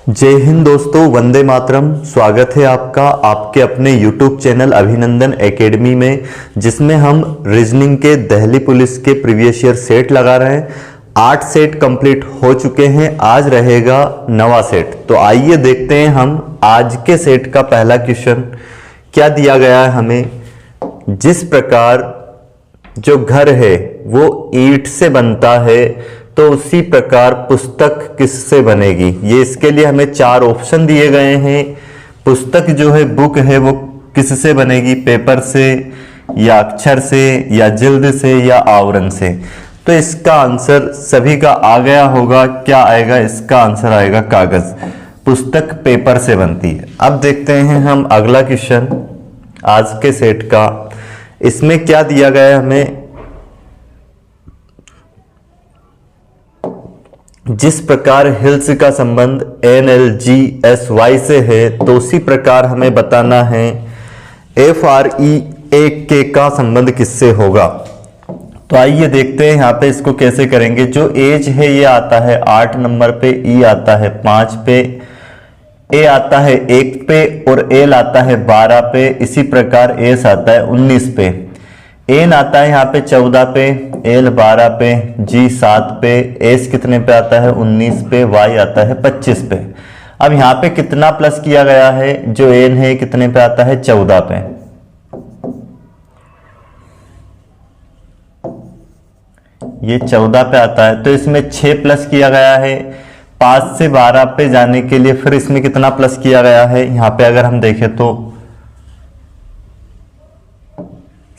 जय हिंद दोस्तों, वंदे मातरम। स्वागत है आपका आपके अपने YouTube चैनल अभिनंदन एकेडमी में, जिसमें हम रीजनिंग के दिल्ली पुलिस के प्रीवियस ईयर सेट लगा रहे हैं। 8 सेट कंप्लीट हो चुके हैं, आज रहेगा 9वां सेट। तो आइए देखते हैं हम आज के सेट का पहला क्वेश्चन क्या दिया गया है हमें। जिस प्रकार जो घर है वो ईंट से बनता है, तो उसी प्रकार पुस्तक किससे बनेगी। ये इसके लिए हमें 4 ऑप्शन दिए गए हैं। पुस्तक जो है, बुक है, वो किससे बनेगी, पेपर से या अक्षर से या जिल्द से या आवरण से। तो इसका आंसर सभी का आ गया होगा। क्या आएगा? इसका आंसर आएगा कागज। पुस्तक पेपर से बनती है। अब देखते हैं हम अगला क्वेश्चन आज के सेट का। इसमें क्या दिया गया है हमें। जिस प्रकार हिल्स का संबंध NLGSY से है, तो उसी प्रकार हमें बताना है FREAK का संबंध किससे होगा। तो आइए देखते हैं यहाँ पे इसको कैसे करेंगे। जो एज है ये आता है 8 नंबर पे, E आता है 5 पे, A आता है 1 पे और L आता है 12 पे। इसी प्रकार S आता है 19 पे, N आता है यहाँ पे 14 पे, L 12 पे, G 7 पे, S कितने पे आता है 19 पे, Y आता है 25 पे। अब यहाँ पे कितना प्लस किया गया है, जो N है कितने पे आता है 14 पे। ये 14 पे आता है, तो इसमें 6 प्लस किया गया है। 5 से 12 पे जाने के लिए फिर इसमें कितना प्लस किया गया है। यहाँ पे अगर हम देखें तो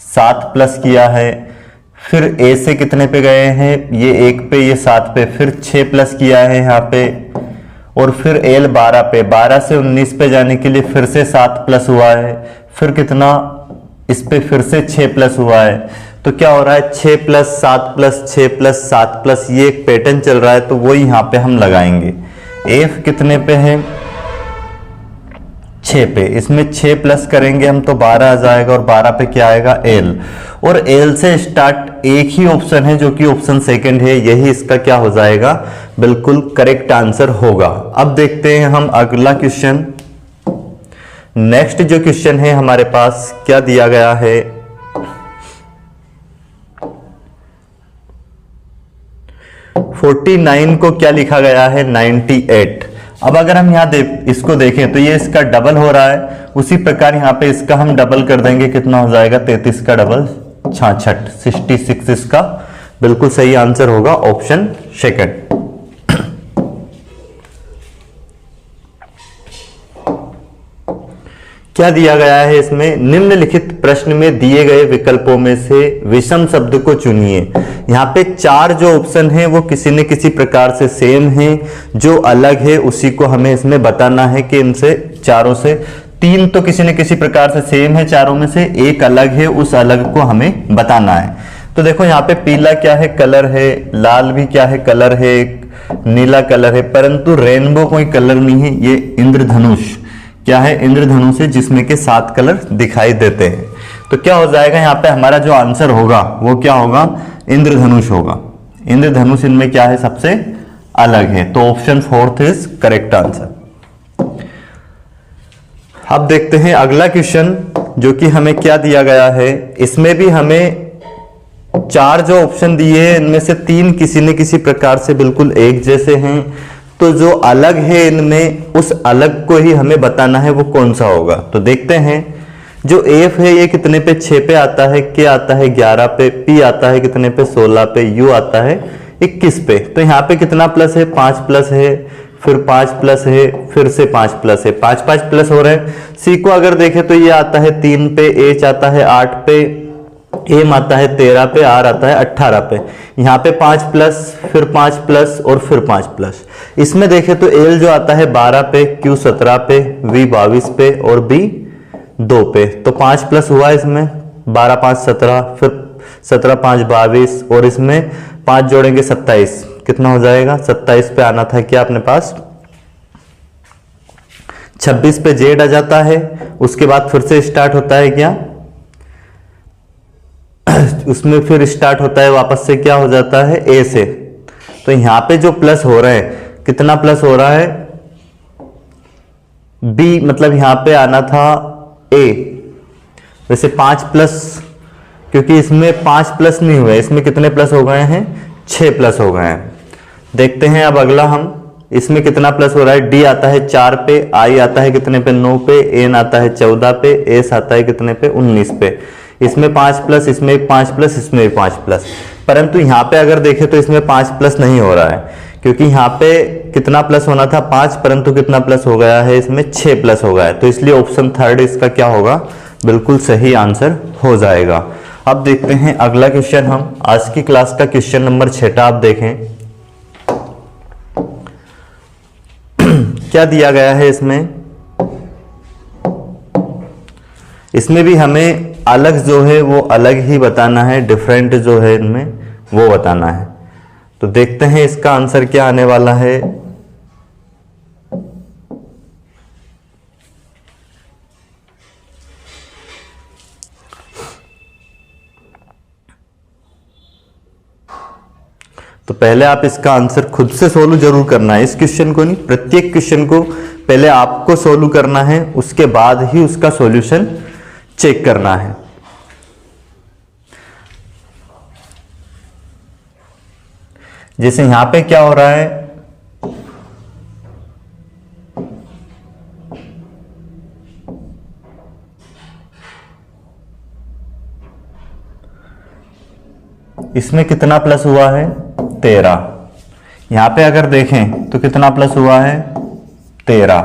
7 प्लस किया है। फिर A से कितने पे गए हैं, ये 1 पे, ये 7 पे, फिर 6 प्लस किया है यहाँ पे। और फिर L 12 पे, 12 से 19 पे जाने के लिए फिर से 7 प्लस हुआ है। फिर कितना, इस पे फिर से 6 प्लस हुआ है। तो क्या हो रहा है, 6 प्लस 7 प्लस 6 प्लस 7 प्लस, ये एक पैटर्न चल रहा है। तो वो यहाँ पे हम लगाएंगे। F कितने पे है, 6 पे, इसमें 6 प्लस करेंगे हम तो 12 आ जाएगा। और 12 पे क्या आएगा, L। और L से स्टार्ट एक ही ऑप्शन है जो कि ऑप्शन सेकंड है, यही इसका क्या हो जाएगा, बिल्कुल करेक्ट आंसर होगा। अब देखते हैं हम अगला क्वेश्चन। नेक्स्ट जो क्वेश्चन है हमारे पास क्या दिया गया है। फोर्टी 49 को क्या लिखा गया है, 98। अब अगर हम यहाँ इसको देखें तो ये इसका डबल हो रहा है। उसी प्रकार यहाँ पे इसका हम डबल कर देंगे, कितना हो जाएगा 33 का डबल 66, 66 इसका बिल्कुल सही आंसर होगा, ऑप्शन सेकंड। क्या दिया गया है इसमें, निम्नलिखित प्रश्न में दिए गए विकल्पों में से विषम शब्द को चुनिए। यहाँ पे 4 जो ऑप्शन है वो किसी न किसी प्रकार से सेम है, जो अलग है उसी को हमें इसमें बताना है कि इनसे चारों से 3 तो किसी न किसी प्रकार से सेम है, चारों में से एक अलग है, उस अलग को हमें बताना है। तो देखो यहाँ पे पीला क्या है, कलर है, लाल भी क्या है, कलर है, नीला कलर है, परंतु रेनबो कोई कलर नहीं है। ये इंद्रधनुष क्या है, इंद्रधनुष है, जिसमें के 7 कलर दिखाई देते हैं। तो क्या हो जाएगा यहाँ पे हमारा जो आंसर होगा वो क्या होगा, इंद्रधनुष होगा। इंद्रधनुष इनमें क्या है, सबसे अलग है। तो ऑप्शन 4 इज करेक्ट आंसर। अब देखते हैं अगला क्वेश्चन, जो कि हमें क्या दिया गया है। इसमें भी हमें 4 जो ऑप्शन दिए हैं, इनमें से 3 किसी न किसी प्रकार से बिल्कुल एक जैसे हैं। तो जो अलग है इनमें, उस अलग को ही हमें बताना है वो कौन सा होगा। तो देखते हैं। जो F है ये कितने पे, 6 पे आता है, K आता है 11 पे, P आता है कितने पे, 16 पे, U आता है 21 पे। तो यहाँ पे कितना प्लस है, 5 प्लस है, फिर 5 प्लस है, फिर से 5 प्लस है, 5 प्लस हो रहे हैं। C को अगर देखें तो ये आता है 3 पे, H आता है 8 पे, M आता है 13 पे, R आता है 18 पे। यहाँ पे 5 प्लस, फिर 5 प्लस और फिर 5 प्लस। इसमें देखें तो L जो आता है 12 पे, Q 17 पे, V 22 पे और B 2 पे। तो 5 प्लस हुआ इसमें, 12 5 17, फिर 17 5 22 और इसमें 5 जोड़ेंगे 27, कितना हो जाएगा, 27 पे आना था क्या अपने पास, 26 पे Z आ जाता है। उसके बाद फिर से स्टार्ट होता है क्या, उसमें फिर स्टार्ट होता है वापस से क्या हो जाता है, A से। तो यहाँ पे जो प्लस हो रहा है, कितना प्लस हो रहा है, बी मतलब यहां पे आना था ए। वैसे 5 प्लस, क्योंकि इसमें 5 प्लस नहीं हुए, इसमें कितने प्लस हो गए हैं, 6 प्लस हो गए हैं। देखते हैं अब अगला हम, इसमें कितना प्लस हो रहा है। डी आता है 4 पे, आई आता है कितने पे, 9 पे, एन आता है 14 पे, एस आता है कितने पे, 19 पे। इसमें 5 प्लस, इसमें 5 प्लस, इसमें 5 प्लस। परंतु यहाँ पे अगर देखें तो इसमें 5 प्लस नहीं हो रहा है, क्योंकि यहाँ पे कितना प्लस होना था 5, परंतु कितना प्लस हो गया है, इसमें 6 प्लस हो गया है। तो इसलिए ऑप्शन थर्ड इसका क्या होगा, बिल्कुल सही आंसर हो जाएगा। अब देखते हैं अगला क्वेश्चन, हम आज की क्लास का क्वेश्चन नंबर 6 आप देखें क्या दिया गया है इसमें भी हमें अलग जो है वो अलग ही बताना है, डिफरेंट जो है इनमें वो बताना है। तो देखते हैं इसका आंसर क्या आने वाला है। तो पहले आप इसका आंसर खुद से सोल्व जरूर करना है, इस क्वेश्चन को नहीं, प्रत्येक क्वेश्चन को पहले आपको सोल्व करना है, उसके बाद ही उसका सॉल्यूशन चेक करना है। जैसे यहां पे क्या हो रहा है, इसमें कितना प्लस हुआ है, 13। यहां पे अगर देखें तो कितना प्लस हुआ है, 13।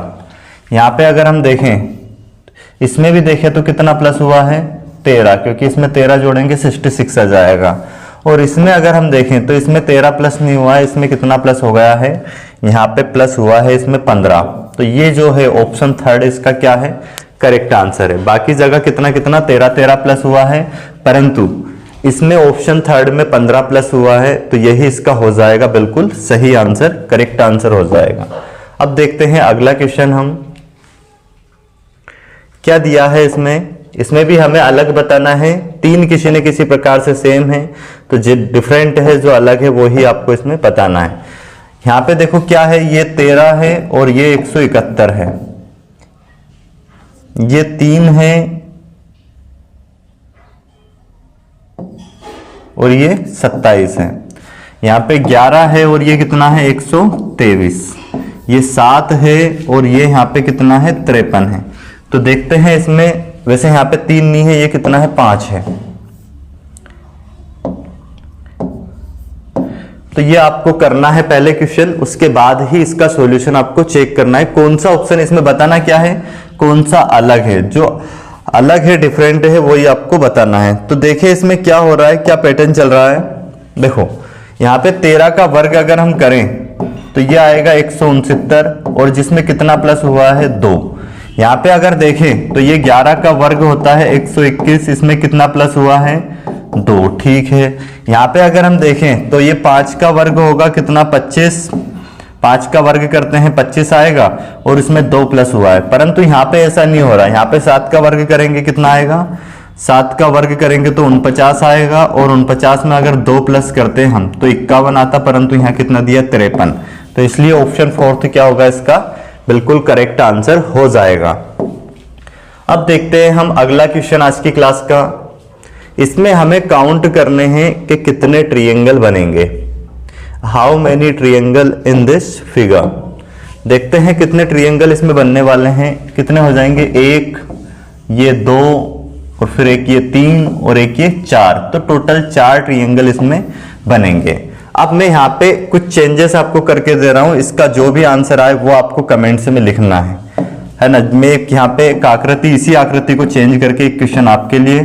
यहां पे अगर हम देखें, इसमें भी देखें तो कितना प्लस हुआ है, 13, क्योंकि इसमें 13 जोड़ेंगे 66 आ जाएगा। और इसमें अगर हम देखें तो इसमें 13 प्लस नहीं हुआ है, इसमें कितना प्लस हो गया है, यहाँ पे प्लस हुआ है इसमें 15। तो ये जो है ऑप्शन थर्ड इसका क्या है, करेक्ट आंसर है। बाकी जगह कितना कितना 13 प्लस हुआ है, परंतु इसमें ऑप्शन थर्ड में 15 प्लस हुआ है, तो यही इसका हो जाएगा बिल्कुल सही आंसर, करेक्ट आंसर हो जाएगा। अब देखते हैं अगला क्वेश्चन, हम क्या दिया है इसमें भी हमें अलग बताना है। तीन किसी न किसी प्रकार से सेम है, तो जो डिफरेंट है, जो अलग है, वो ही आपको इसमें बताना है। यहां पे देखो क्या है, ये 13 है और ये 171 है, ये 3 है और ये 27 है। यहाँ पे 11 है और ये कितना है, 123। ये 7 है और ये यहाँ पे कितना है, 53 है। तो देखते हैं इसमें, वैसे यहाँ पे 3 नहीं है, ये कितना है, 5 है। तो ये आपको करना है पहले क्वेश्चन, उसके बाद ही इसका सॉल्यूशन आपको चेक करना है। कौन सा ऑप्शन इसमें बताना क्या है, कौन सा अलग है, जो अलग है, डिफरेंट है, वही आपको बताना है। तो देखिए इसमें क्या हो रहा है, क्या पैटर्न चल रहा है। देखो यहाँ पे 13 का वर्ग अगर हम करें तो ये आएगा 169, और जिसमें कितना प्लस हुआ है, 2। यहाँ पे अगर देखें तो ये 11 का वर्ग होता है 121, इसमें कितना प्लस हुआ है, 2, ठीक है। यहाँ पे अगर हम देखें तो ये 5 का वर्ग होगा कितना, 25। 5 का वर्ग करते हैं 25 आएगा, और इसमें 2 प्लस हुआ है, परंतु यहाँ पे ऐसा नहीं हो रहा है। यहाँ पे 7 का वर्ग करेंगे कितना आएगा, 7 का वर्ग करेंगे तो 49 आएगा, और 49 में अगर 2 प्लस करते हैं हम तो 51 आता, परंतु यहाँ कितना दिया, 53। तो इसलिए ऑप्शन फोर्थ क्या होगा, इसका बिल्कुल करेक्ट आंसर हो जाएगा। अब देखते हैं हम अगला क्वेश्चन आज की क्लास का। इसमें हमें काउंट करने हैं कि कितने ट्रायंगल बनेंगे, how many triangle in this figure. देखते हैं कितने ट्रायंगल इसमें बनने वाले हैं, कितने हो जाएंगे, 1, ये 2, और फिर एक ये 3, और एक ये 4। तो टोटल 4 ट्रायंगल इसमें बनेंगे। अब मैं यहाँ पे कुछ चेंजेस आपको करके दे रहा हूं, इसका जो भी आंसर आए वो आपको कमेंट्स में लिखना है ना। मैं यहाँ पे एक आकृति, इसी आकृति को चेंज करके एक क्वेश्चन आपके लिए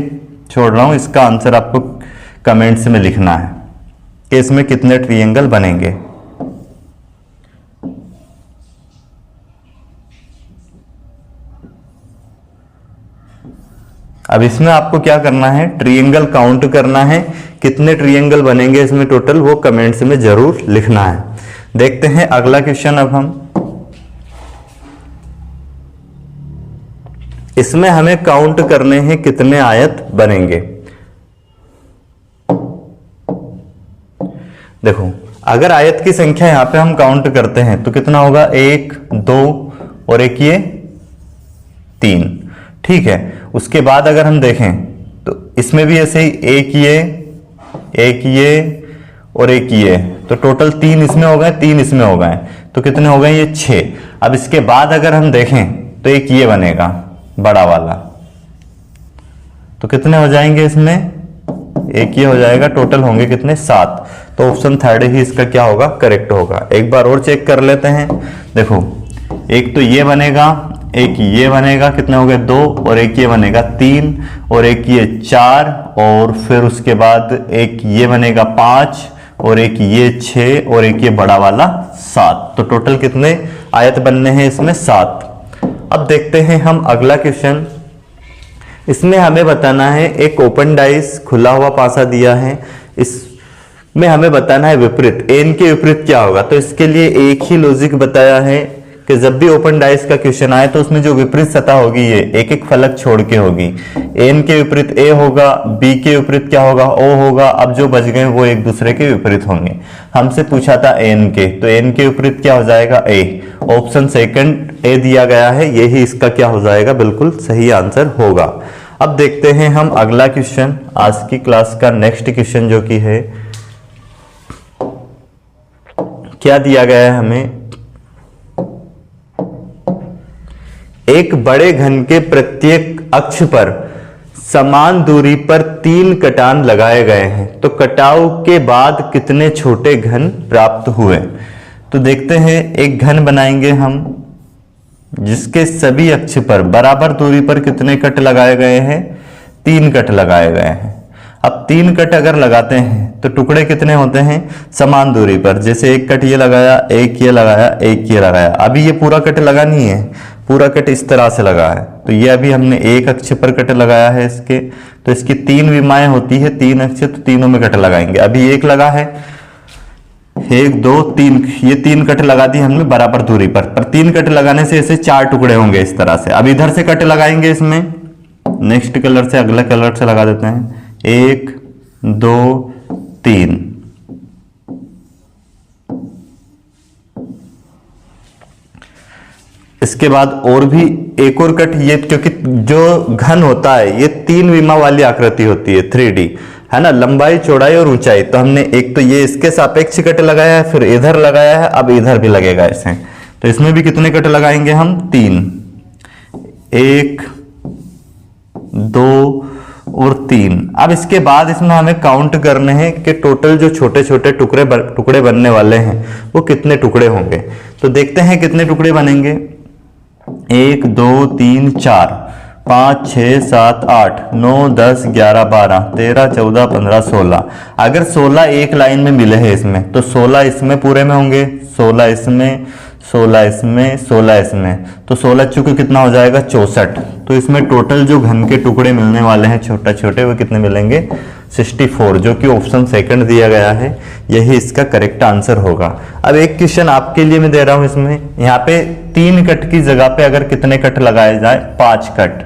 छोड़ रहा हूं, इसका आंसर आपको कमेंट्स में लिखना है कि इसमें कितने ट्रायंगल बनेंगे। अब इसमें आपको क्या करना है, ट्रायंगल काउंट करना है, कितने ट्रायंगल बनेंगे इसमें टोटल, वो कमेंट्स में जरूर लिखना है। देखते हैं अगला क्वेश्चन। अब हम इसमें हमें काउंट करने हैं कितने आयत बनेंगे। देखो अगर आयत की संख्या यहां पे हम काउंट करते हैं तो कितना होगा, 1, 2 और एक ये 3। ठीक है, उसके बाद अगर हम देखें तो इसमें भी ऐसे ही एक ये और एक ये, तो टोटल 3 इसमें हो गए, 3 इसमें हो गए, तो कितने हो गए ये 6। अब इसके बाद अगर हम देखें तो एक ये बनेगा बड़ा वाला, तो कितने हो जाएंगे इसमें, एक ये हो जाएगा, टोटल होंगे कितने 7। तो ऑप्शन थर्ड ही इसका क्या होगा, करेक्ट होगा। एक बार और चेक कर लेते हैं। देखो एक तो ये बनेगा, एक ये बनेगा, कितने हो गए 2, और एक ये बनेगा 3, और एक ये 4, और फिर उसके बाद एक ये बनेगा 5, और एक ये 6, और एक ये बड़ा वाला 7। तो टोटल कितने आयत बनने हैं इसमें 7। अब देखते हैं हम अगला क्वेश्चन। इसमें हमें बताना है एक ओपन डाइस खुला हुआ पासा दिया है, इसमें हमें बताना है विपरीत, एन के विपरीत क्या होगा। तो इसके लिए एक ही लॉजिक बताया है कि जब भी ओपन डाइस का क्वेश्चन आए तो उसमें जो विपरीत सतह होगी ये एक एक फलक छोड़ के होगी। एन के विपरीत ए होगा, बी के विपरीत क्या होगा, ओ होगा। अब जो बच गए वो एक दूसरे के विपरीत होंगे। हमसे पूछा था एन के, तो एन के विपरीत क्या हो जाएगा, ए। ऑप्शन सेकंड ए दिया गया है, यही इसका क्या हो जाएगा, बिल्कुल सही आंसर होगा। अब देखते हैं हम अगला क्वेश्चन, आज की क्लास का नेक्स्ट क्वेश्चन जो कि है, क्या दिया गया है हमें, एक बड़े घन के प्रत्येक अक्ष पर समान दूरी पर 3 कटान लगाए गए हैं, तो कटाव के बाद कितने छोटे घन प्राप्त हुए। तो देखते हैं, एक घन बनाएंगे हम जिसके सभी अक्ष पर बराबर दूरी पर कितने कट लगाए गए हैं, 3 कट लगाए गए हैं। अब 3 कट अगर लगाते हैं तो टुकड़े कितने होते हैं, समान दूरी पर। जैसे एक कट ये लगाया, एक ये लगाया, एक ये लगाया। अभी ये पूरा कट लगा नहीं है, पूरा कट इस तरह से लगा है, तो ये अभी हमने एक अक्ष पर कट लगाया है इसके, तो इसकी 3 विमाएं होती है, 3 अक्ष, तो तीनों में कट लगाएंगे। अभी एक लगा है, 1 2 3, ये 3 कट लगा दी हमने बराबर दूरी पर 3 कट लगाने से ऐसे 4 टुकड़े होंगे इस तरह से। अब इधर से कट लगाएंगे इसमें, नेक्स्ट कलर से, अगला कलर से लगा देते हैं, 1 2 3। इसके बाद और भी एक और कट, ये क्योंकि जो घन होता है ये 3 विमा वाली आकृति होती है, 3D है ना, लंबाई चौड़ाई और ऊंचाई। तो हमने एक तो ये इसके सापेक्ष कट लगाया है, फिर इधर लगाया है, अब इधर भी लगेगा ऐसे। तो इसमें भी कितने कट लगाएंगे हम, 3, 1 2 और 3। अब इसके बाद इसमें हमें काउंट करने हैं कि टोटल जो छोटे छोटे टुकड़े बनने वाले हैं वो कितने टुकड़े होंगे। तो देखते हैं कितने टुकड़े बनेंगे, 1 2 3 4 5 6 7 8 9 10 11 12 13 14 15 16। अगर 16 एक लाइन में मिले हैं इसमें, तो 16 इसमें पूरे में होंगे, 16 इसमें, 16 इसमें, 16 इसमें, तो 16 चूंकि कितना हो जाएगा 64। तो इसमें टोटल जो घन के टुकड़े मिलने वाले हैं छोटे छोटे, वो कितने मिलेंगे 64, जो कि ऑप्शन सेकंड दिया गया है, यही इसका करेक्ट आंसर होगा। अब एक क्वेश्चन आपके लिए मैं दे रहा हूं, इसमें यहाँ पे 3 कट की जगह पे अगर कितने कट लगाए जाए, 5 कट,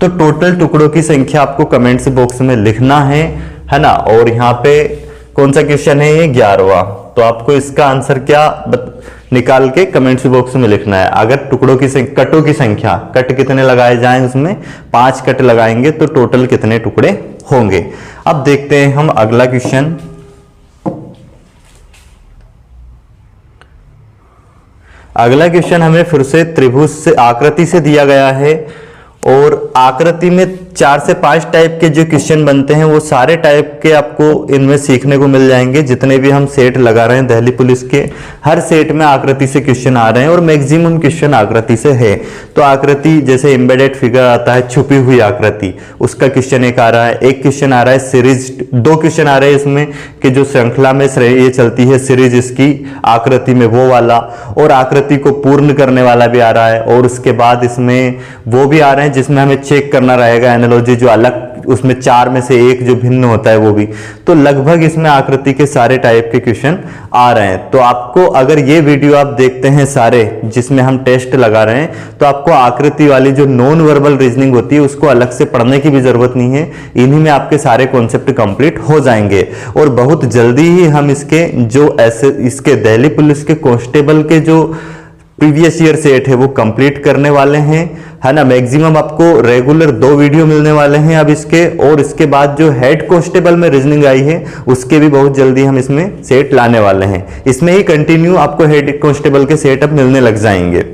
तो टोटल टुकड़ों की संख्या आपको कमेंट्स बॉक्स में लिखना है ना। और यहाँ पे कौन सा क्वेश्चन है, ये 11वां। तो आपको इसका आंसर क्या निकाल के कमेंट्स बॉक्स में लिखना है। अगर कटों की संख्या, कट कितने लगाए जाएं, उसमें 5 कट लगाएंगे तो टोटल कितने टुकड़े होंगे। अब देखते हैं हम अगला क्वेश्चन। अगला क्वेश्चन हमें फिर से त्रिभुज से आकृति से दिया गया है, और आकृति में 4 से 5 टाइप के जो क्वेश्चन बनते हैं वो सारे टाइप के आपको इनमें सीखने को मिल जाएंगे। जितने भी हम सेट लगा रहे हैं दिल्ली पुलिस के, हर सेट में आकृति से क्वेश्चन आ रहे हैं और मैक्सिमम क्वेश्चन आकृति से है। तो आकृति जैसे एम्बेडेड फिगर आता है, छुपी हुई आकृति, उसका क्वेश्चन एक आ रहा है। एक क्वेश्चन आ रहा है सीरीज, 2 क्वेश्चन आ रहे हैं इसमें कि जो श्रृंखला में ये चलती है सीरीज इसकी आकृति में, वो वाला, और आकृति को पूर्ण करने वाला भी आ रहा है। और उसके बाद इसमें वो भी आ रहे हैं जिसमें हमें चेक करना रहेगा एनालॉजी, जो अलग उसमें 4 में से एक जो भिन्न होता है वो भी। तो लगभग इसमें आकृति के सारे टाइप के क्वेश्चन आ रहे हैं। तो आपको अगर ये वीडियो आप देखते हैं सारे जिसमें हम टेस्ट लगा रहे हैं, तो आपको आकृति वाली जो नॉन वर्बल रीजनिंग होती है उसको अलग से पढ़ने की भी जरूरत नहीं है। इन्हीं में आपके सारे कॉन्सेप्ट कंप्लीट हो जाएंगे। और बहुत जल्दी ही हम इसके दिल्ली पुलिस के कांस्टेबल के जो प्रीवियस ईयर सेट है वो कंप्लीट करने वाले हैं। है ना। मैक्सिमम आपको रेगुलर 2 वीडियो मिलने वाले हैं अब इसके, और इसके बाद जो हेड कांस्टेबल में रीजनिंग आई है उसके भी बहुत जल्दी हम इसमें सेट लाने वाले हैं। इसमें ही कंटिन्यू आपको हेड कांस्टेबल के सेट अब मिलने लग जाएंगे।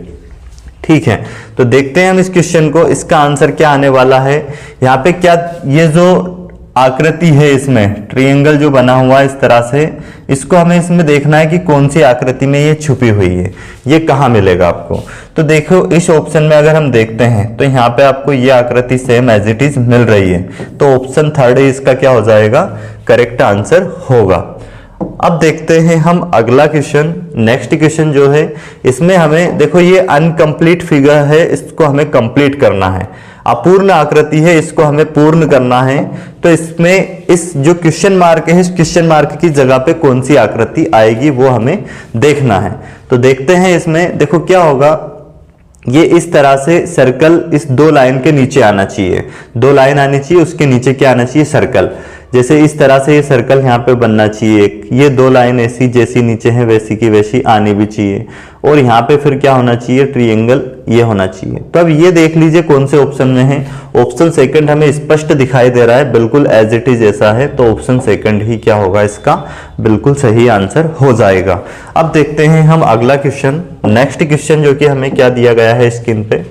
ठीक है, तो देखते हैं हम इस क्वेश्चन को, इसका आंसर क्या आने वाला है। यहाँ पे क्या, ये जो आकृति है इसमें ट्रायंगल जो बना हुआ है इस तरह से, इसको हमें इसमें देखना है कि कौन सी आकृति में ये छुपी हुई है, ये कहाँ मिलेगा आपको। तो देखो इस ऑप्शन में अगर हम देखते हैं तो यहाँ पे आपको ये आकृति सेम एज इट इज मिल रही है, तो ऑप्शन 3 इसका क्या हो जाएगा, करेक्ट आंसर होगा। अब देखते हैं हम अगला क्वेश्चन। नेक्स्ट क्वेश्चन जो है इसमें हमें देखो ये अनकंप्लीट फिगर है, इसको हमें कंप्लीट करना है। अपूर्ण आकृति है, इसको हमें पूर्ण करना है। तो इसमें इस जो क्वेश्चन मार्क है, इस क्वेश्चन मार्क की जगह पे कौन सी आकृति आएगी वो हमें देखना है। तो देखते हैं इसमें, देखो क्या होगा, ये इस तरह से सर्कल इस 2 लाइन के नीचे आना चाहिए, 2 लाइन आनी चाहिए, उसके नीचे क्या आना चाहिए, सर्कल। जैसे इस तरह से ये सर्कल यहाँ पे बनना चाहिए, ये 2 लाइन ऐसी जैसी नीचे है वैसी की वैसी आनी भी चाहिए, और यहाँ पे फिर क्या होना चाहिए, ट्रायंगल ये होना चाहिए। तो अब ये देख लीजिए कौन से ऑप्शन में है। ऑप्शन सेकंड हमें स्पष्ट दिखाई दे रहा है, बिल्कुल एज इट इज ऐसा है, तो ऑप्शन सेकंड ही क्या होगा, इसका बिल्कुल सही आंसर हो जाएगा। अब देखते हैं हम अगला क्वेश्चन। नेक्स्ट क्वेश्चन जो कि हमें क्या दिया गया है स्क्रीन पे,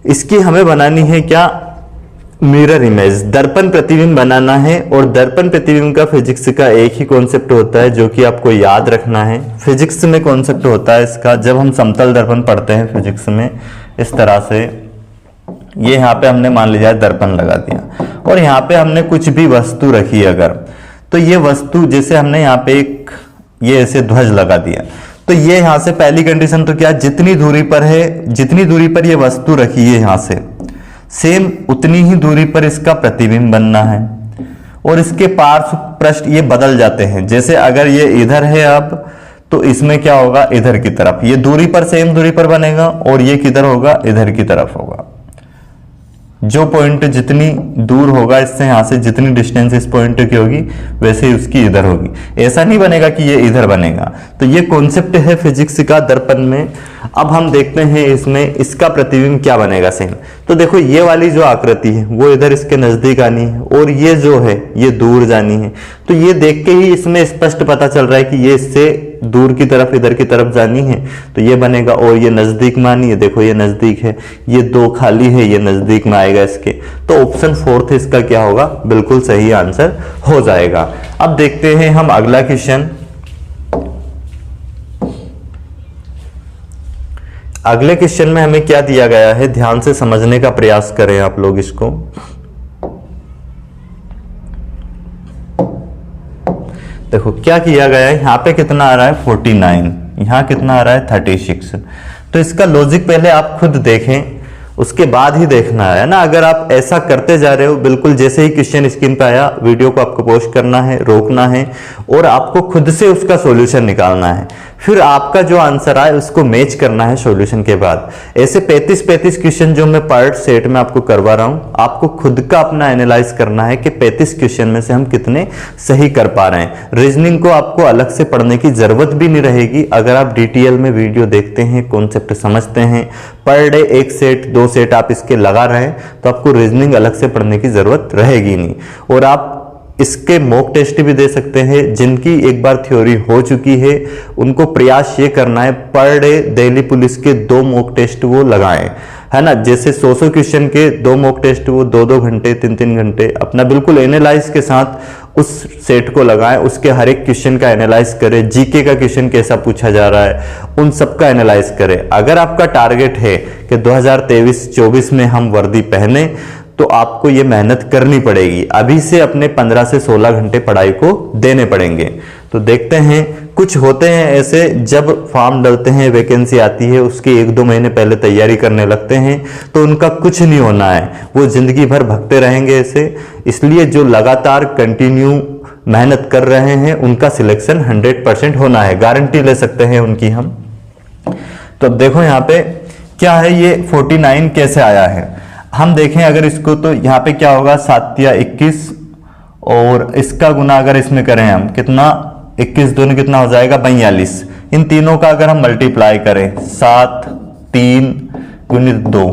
इसकी हमें बनानी है क्या, मिरर इमेज, दर्पण प्रतिबिंब बनाना है। और दर्पण प्रतिबिंब का फिजिक्स का एक ही कॉन्सेप्ट होता है जो कि आपको याद रखना है। फिजिक्स में कॉन्सेप्ट होता है इसका, जब हम समतल दर्पण पढ़ते हैं फिजिक्स में, इस तरह से ये यहाँ पे हमने मान लिया दर्पण लगा दिया, और यहाँ पे हमने कुछ भी वस्तु रखी अगर, तो ये वस्तु जैसे हमने यहाँ पे एक ये ऐसे ध्वज लगा दिया, तो ये यहाँ से पहली कंडीशन तो क्या, जितनी दूरी पर है, जितनी दूरी पर ये वस्तु रखी है यहाँ से, सेम उतनी ही दूरी पर इसका प्रतिबिंब बनना है। और इसके पार्श्व पृष्ठ ये बदल जाते हैं, जैसे अगर ये इधर है अब, तो इसमें क्या होगा, इधर की तरफ, ये दूरी पर सेम दूरी पर बनेगा, और ये किधर होगा, इधर की तरफ होगा। जो पॉइंट जितनी दूर होगा इससे, यहां से जितनी डिस्टेंस इस पॉइंट की होगी वैसे ही उसकी इधर होगी। ऐसा नहीं बनेगा कि ये इधर बनेगा। तो ये कॉन्सेप्ट है फिजिक्स का दर्पण में। अब हम देखते हैं इसमें इसका प्रतिबिंब क्या बनेगा सेम। तो देखो ये वाली जो आकृति है वो इधर इसके नजदीक आनी है, और ये जो है ये दूर जानी है। तो ये देख के ही इसमें स्पष्ट पता चल रहा है कि ये इससे दूर की तरफ, इधर की तरफ जानी है, तो ये बनेगा। और ये नजदीक मानी है, देखो ये नजदीक है, ये 2 खाली है, ये नजदीक में आएगा इसके। तो ऑप्शन 4 इसका क्या होगा, बिल्कुल सही आंसर हो जाएगा। अब देखते हैं हम अगला क्वेश्चन। अगले क्वेश्चन में हमें क्या दिया गया है, ध्यान से समझने का प्रयास करें आप लोग इसको। देखो क्या किया गया है, यहाँ पे कितना आ रहा है 49, यहाँ कितना आ रहा है 36। तो इसका लॉजिक पहले आप खुद देखें, उसके बाद ही देखना है ना। अगर आप ऐसा करते जा रहे हो, बिल्कुल जैसे ही क्वेश्चन स्क्रीन पे आया वीडियो को आपको पॉज करना है, रोकना है, और आपको खुद से उसका सॉल्यूशन निकालना है। फिर आपका जो आंसर आए उसको मैच करना है सॉल्यूशन के बाद। ऐसे 35 क्वेश्चन जो मैं पार्ट सेट में आपको करवा रहा हूं, आपको खुद का अपना एनालाइज करना है कि 35 क्वेश्चन में से हम कितने सही कर पा रहे हैं। रीजनिंग को आपको अलग से पढ़ने की जरूरत भी नहीं रहेगी अगर आप डिटेल में वीडियो देखते हैं, कॉन्सेप्ट समझते हैं। पर डे 1 सेट 2 सेट आप इसके लगा रहे हैं तो आपको रीजनिंग अलग से पढ़ने की जरूरत रहेगी नहीं। और आप इसके मॉक टेस्ट भी दे सकते हैं। जिनकी एक बार थ्योरी हो चुकी है उनको प्रयास ये करना है पर डे दिल्ली पुलिस के 2 मॉक टेस्ट वो लगाएं, है ना। जैसे 100 क्वेश्चन के 2 मॉक टेस्ट वो 2-2 घंटे 3-3 घंटे अपना बिल्कुल एनालाइज के साथ उस सेट को लगाएं। उसके हर एक क्वेश्चन का एनालाइज करें, जीके का क्वेश्चन कैसा पूछा जा रहा है उन सब का एनालाइज करें। अगर आपका टारगेट है कि 2023-24 में हम वर्दी पहने तो आपको ये मेहनत करनी पड़ेगी। अभी से अपने 15 से 16 घंटे पढ़ाई को देने पड़ेंगे। तो देखते हैं, कुछ होते हैं ऐसे जब फॉर्म डलते हैं, वैकेंसी आती है, उसके 1-2 महीने पहले तैयारी करने लगते हैं तो उनका कुछ नहीं होना है, वो जिंदगी भर भगते रहेंगे ऐसे। इसलिए जो लगातार कंटिन्यू मेहनत कर रहे हैं उनका सिलेक्शन 100% होना है, गारंटी ले सकते हैं उनकी हम। तो अब देखो यहाँ पे क्या है, ये 49 कैसे आया है हम देखें अगर इसको, तो यहाँ पे क्या होगा 7 या 21, और इसका गुना अगर इसमें करें हम कितना 21 दोनों कितना हो जाएगा 42। इन तीनों का अगर हम मल्टीप्लाई करें 7, 3, गुणित 2,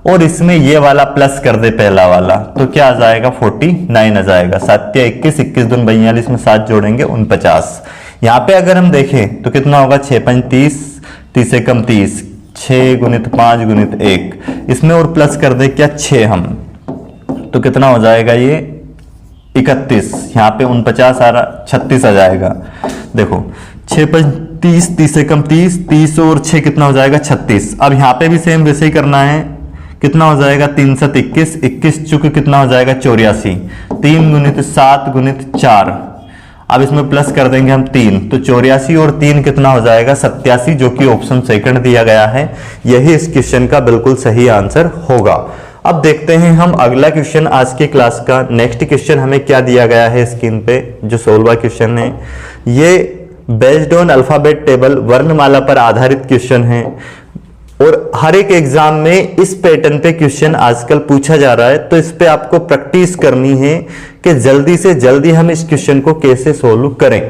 और इसमें ये वाला प्लस कर दे पहला वाला, तो क्या आ जाएगा 49 आ जाएगा। 7 या 21, 21 दून 42 में 7 जोड़ेंगे 49। यहाँ पे अगर हम देखें तो कितना होगा, 6 5 30, 30 से कम 30, 6 गुणित 5 गुणित 1, इसमें और प्लस कर दे क्या 6 हम, तो कितना हो जाएगा ये 31, यहाँ पे 49 आ रहा, 36 आ जाएगा। देखो 6 5 30, 30 से कम 30, 30 और 6 कितना हो जाएगा 36। अब यहाँ पे भी सेम वैसे ही करना है, कितना हो जाएगा 3 7 21, 21 चुके कितना हो जाएगा 84, 3 गुणित 7 गुणित 4, अब इसमें प्लस कर देंगे हम 3, तो 84 और 3 कितना हो जाएगा 87, जो कि ऑप्शन सेकंड दिया गया है। यही इस क्वेश्चन का बिल्कुल सही आंसर होगा। अब देखते हैं हम अगला क्वेश्चन आज के क्लास का। नेक्स्ट क्वेश्चन हमें क्या दिया गया है स्क्रीन पे, जो 16वां क्वेश्चन है, ये बेस्ड ऑन अल्फाबेट टेबल वर्णमाला पर आधारित क्वेश्चन है, और हर एक एग्जाम में इस पैटर्न पे क्वेश्चन आजकल पूछा जा रहा है, तो इस पे आपको प्रैक्टिस करनी है कि जल्दी से जल्दी हम इस क्वेश्चन को कैसे सोल्व करें।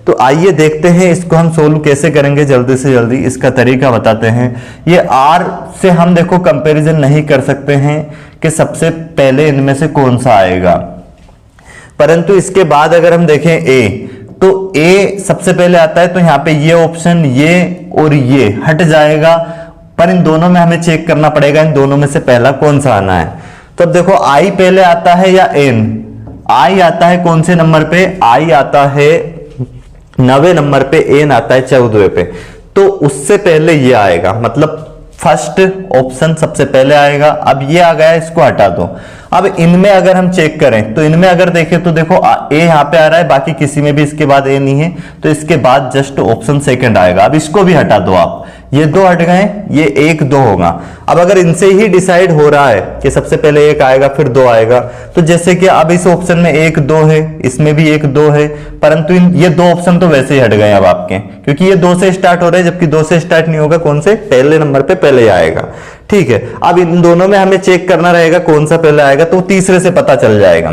तो आइए देखते हैं इसको हम सोल्व कैसे करेंगे जल्दी से जल्दी, इसका तरीका बताते हैं। ये R से हम देखो कंपैरिजन नहीं कर सकते हैं कि सबसे पहले इनमें से कौन सा आएगा, परंतु इसके बाद अगर हम देखें A, तो A सबसे पहले आता है, तो यहाँ पे ये ऑप्शन ये और ये हट जाएगा, पर इन दोनों में हमें चेक करना पड़ेगा इन दोनों में से पहला कौन सा आना है। तो अब देखो I पहले आता है या N, I आता है कौन से नंबर पे, I आता है 9वें नंबर पे, N आता है 14वें पे, तो उससे पहले ये आएगा, मतलब फर्स्ट ऑप्शन सबसे पहले आएगा। अब ये आ गया, इसको हटा दो। अब इनमें अगर हम चेक करें तो इनमें अगर देखें तो देखो ए यहाँ पे आ रहा है, बाकी किसी में भी इसके बाद ए नहीं है, तो इसके बाद जस्ट ऑप्शन सेकंड आएगा। अब इसको भी हटा दो आप, ये 2 हट गए, ये 1 2 होगा। अब अगर इनसे ही डिसाइड हो रहा है कि सबसे पहले 1 आएगा फिर 2 आएगा, तो जैसे कि अब इस ऑप्शन में 1 2 है, इसमें भी 1 2 है, परंतु ये 2 ऑप्शन तो वैसे ही हट गए अब आपके, क्योंकि ये 2 से स्टार्ट हो रहे हैं, जबकि 2 से स्टार्ट नहीं होगा, कौन से पहले नंबर पे पहले आएगा। ठीक है, अब इन दोनों में हमें चेक करना रहेगा कौन सा पहले आएगा, तो तीसरे से पता चल जाएगा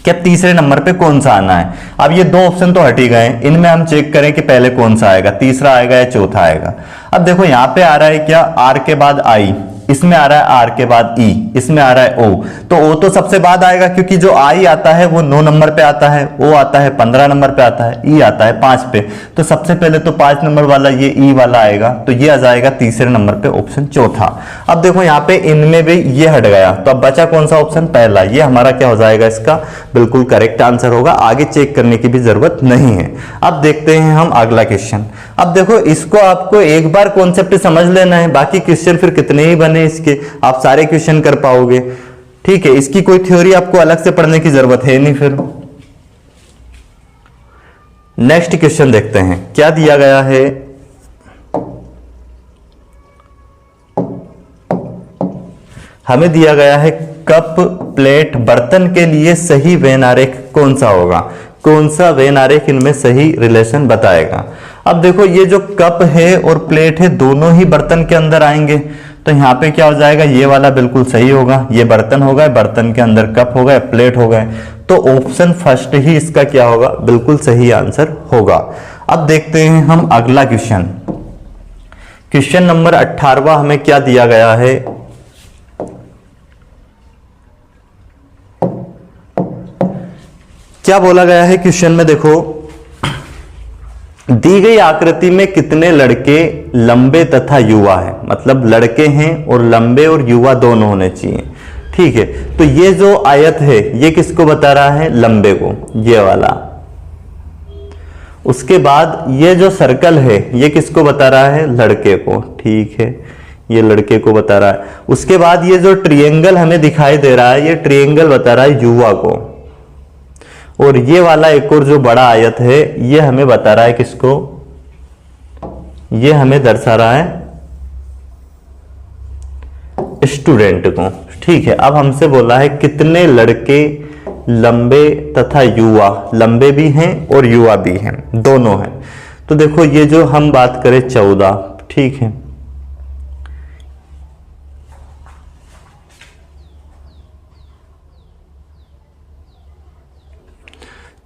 कि तीसरे नंबर पे कौन सा आना है। अब ये 2 ऑप्शन तो हट ही गए, इनमें हम चेक करें कि पहले कौन सा आएगा, तीसरा आएगा या चौथा आएगा। अब देखो यहाँ पे आ रहा है क्या, आर के बाद आई, इसमें आ रहा है आर के बाद ई, इसमें आ रहा है ओ, तो ओ तो सबसे बाद आएगा, क्योंकि जो आई आता है वो 9 नंबर पे आता है, ओ आता है 15 नंबर पे आता है, ई आता है 5 पे, तो सबसे पहले तो 5 नंबर वाला ये ई वाला आएगा, तो ये आ जाएगा तीसरे नंबर पे ऑप्शन चौथा। अब देखो यहाँ पे इनमें भी ये हट गया, तो अब बचा कौन सा ऑप्शन, पहला, ये हमारा क्या हो जाएगा, इसका बिल्कुल करेक्ट आंसर होगा, आगे चेक करने की भी जरूरत नहीं है। अब देखते हैं हम अगला क्वेश्चन। अब देखो इसको आपको एक बार कॉन्सेप्ट समझ लेना है, बाकी क्वेश्चन फिर कितने ही बने इसके, आप सारे क्वेश्चन कर पाओगे। ठीक है, इसकी कोई थ्योरी आपको अलग से पढ़ने की जरूरत है नहीं। फिर नेक्स्ट क्वेश्चन देखते हैं क्या दिया गया है। हमें दिया गया है कप प्लेट बर्तन के लिए सही वेन आरेख कौन सा होगा, कौन सा वेन आरेख इनमें सही रिलेशन बताएगा। अब देखो ये जो कप है और प्लेट है दोनों ही बर्तन के अंदर आएंगे, तो यहाँ पे क्या हो जाएगा, ये वाला बिल्कुल सही होगा, ये बर्तन होगा, बर्तन के अंदर कप होगा, प्लेट होगा, तो ऑप्शन फर्स्ट ही इसका क्या होगा, बिल्कुल सही आंसर होगा। अब देखते हैं हम अगला क्वेश्चन। क्वेश्चन नंबर 18वां हमें क्या दिया गया है। क्या बोला गया है क्वेश्चन में, देखो दी गई आकृति में कितने लड़के लंबे तथा युवा है, मतलब लड़के हैं और लंबे और युवा दोनों होने चाहिए। ठीक है, तो ये जो आयत है ये किसको बता रहा है, लंबे को, ये वाला। उसके बाद ये जो सर्कल है ये किसको बता रहा है, लड़के को। ठीक है, ये लड़के को बता रहा है। उसके बाद ये जो ट्रायंगल हमें दिखाई दे रहा है ये ट्रायंगल बता रहा है युवा को, और ये वाला एक और जो बड़ा आयत है ये हमें बता रहा है किसको, ये हमें दर्शा रहा है स्टूडेंट को। ठीक है, अब हमसे बोला है कितने लड़के लंबे तथा युवा, लंबे भी हैं और युवा भी हैं, दोनों हैं। तो देखो ये जो हम बात करें 14, ठीक है,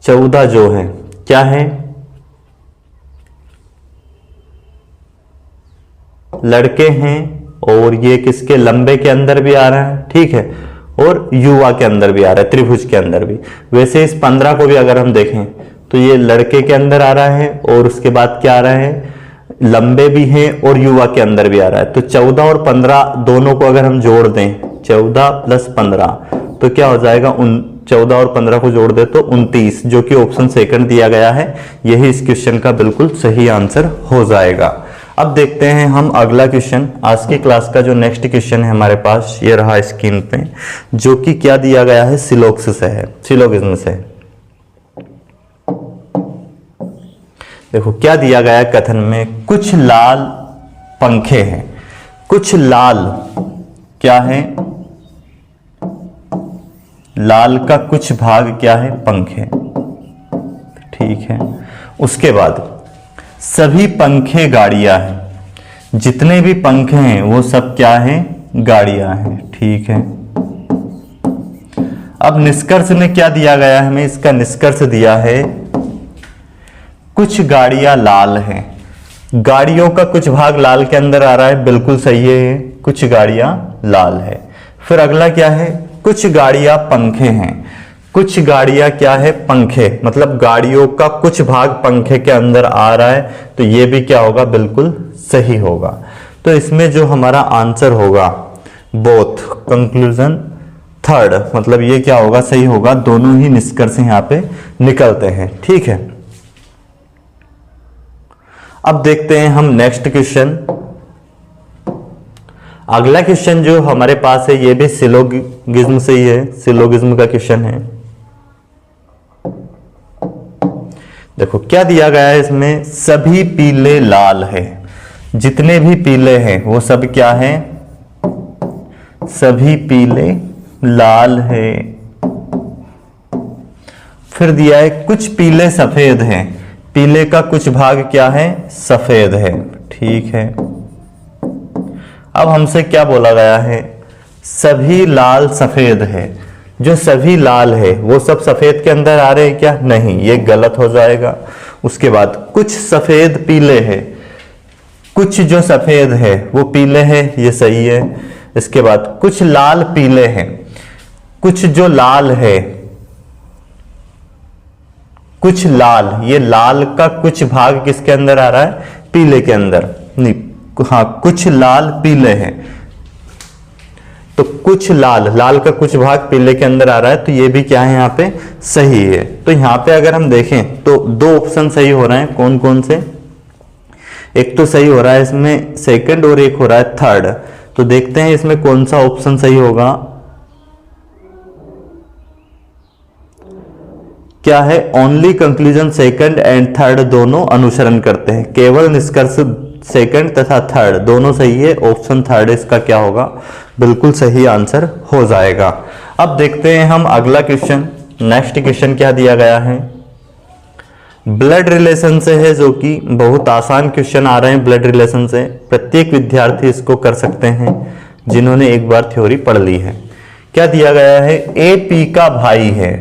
चौदह जो है क्या है, लड़के हैं और ये किसके लंबे के अंदर भी आ रहा है, ठीक है, और युवा के अंदर भी आ रहा है, त्रिभुज के अंदर भी। वैसे इस 15 को भी अगर हम देखें तो ये लड़के के अंदर आ रहा है और उसके बाद क्या आ रहा है, लंबे भी हैं और युवा के अंदर भी आ रहा है। तो 14 और 15 दोनों को अगर हम जोड़ दें, 14 + 15 तो क्या हो जाएगा, 14 और 15 को जोड़ दे तो 29, जो कि ऑप्शन सेकंड दिया गया है। यही इस क्वेश्चन का बिल्कुल सही आंसर हो जाएगा। अब देखते हैं हम अगला क्वेश्चन। आज की क्लास का जो नेक्स्ट क्वेश्चन है हमारे पास, ये रहा स्क्रीन पे, जो कि क्या दिया गया है, सिलोक्स से है, सिलोगिज्म से। देखो क्या दिया गया है कथन में, कुछ लाल पंखे हैं, कुछ लाल क्या है, लाल का कुछ भाग क्या है, पंखे, ठीक है। उसके बाद सभी पंखे गाड़ियां हैं, जितने भी पंखे हैं वो सब क्या हैं, गाड़ियां हैं, ठीक है। अब निष्कर्ष में क्या दिया गया है, हमें इसका निष्कर्ष दिया है कुछ गाड़ियां लाल हैं, गाड़ियों का कुछ भाग लाल के अंदर आ रहा है, बिल्कुल सही है, कुछ गाड़ियां लाल है। फिर अगला क्या है, कुछ गाड़ियां पंखे हैं, कुछ गाड़ियां क्या है, पंखे, मतलब गाड़ियों का कुछ भाग पंखे के अंदर आ रहा है, तो ये भी क्या होगा, बिल्कुल सही होगा। तो इसमें जो हमारा आंसर होगा बोथ, कंक्लूजन थर्ड, मतलब ये क्या होगा, सही होगा। दोनों ही निष्कर्ष यहां पे निकलते हैं, ठीक है। अब देखते हैं हम नेक्स्ट क्वेश्चन। अगला क्वेश्चन जो हमारे पास है ये भी सिलोगिज्म से ही है, सिलोगिज्म का क्वेश्चन है। देखो क्या दिया गया है इसमें, सभी पीले लाल है, जितने भी पीले हैं वो सब क्या है, सभी पीले लाल है। फिर दिया है कुछ पीले सफेद हैं, पीले का कुछ भाग क्या है, सफेद है, ठीक है। अब हमसे क्या बोला गया है, सभी लाल सफेद है, जो सभी लाल है वो सब सफेद के अंदर आ रहे हैं क्या, नहीं, ये गलत हो जाएगा। उसके बाद कुछ सफेद पीले है, कुछ जो सफेद है वो पीले है, ये सही है। इसके बाद कुछ लाल पीले हैं, कुछ जो लाल है, कुछ लाल, ये लाल का कुछ भाग किसके अंदर आ रहा है, पीले के अंदर, नहीं, हाँ, कुछ लाल पीले हैं, तो कुछ लाल, लाल का कुछ भाग पीले के अंदर आ रहा है, तो ये भी क्या है, यहाँ पे सही है। तो यहाँ पे अगर हम देखें तो दो ऑप्शन सही हो रहे हैं, कौन कौन से, एक तो सही हो रहा है इसमें सेकंड और एक हो रहा है थर्ड। तो देखते हैं इसमें कौन सा ऑप्शन सही होगा। क्या है, only conclusion second and third दोनों अनुसरण करते हैं, केवल निष्कर्ष सेकंड तथा थर्ड दोनों सही है। ऑप्शन थर्ड इसका क्या होगा, बिल्कुल सही आंसर हो जाएगा। अब देखते हैं हम अगला क्वेश्चन। नेक्स्ट क्वेश्चन क्या दिया गया है, ब्लड रिलेशन से है, जो कि बहुत आसान क्वेश्चन आ रहे हैं ब्लड रिलेशन से, प्रत्येक विद्यार्थी इसको कर सकते हैं जिन्होंने एक बार थ्योरी पढ़ ली है। क्या दिया गया है, ए पी का भाई है,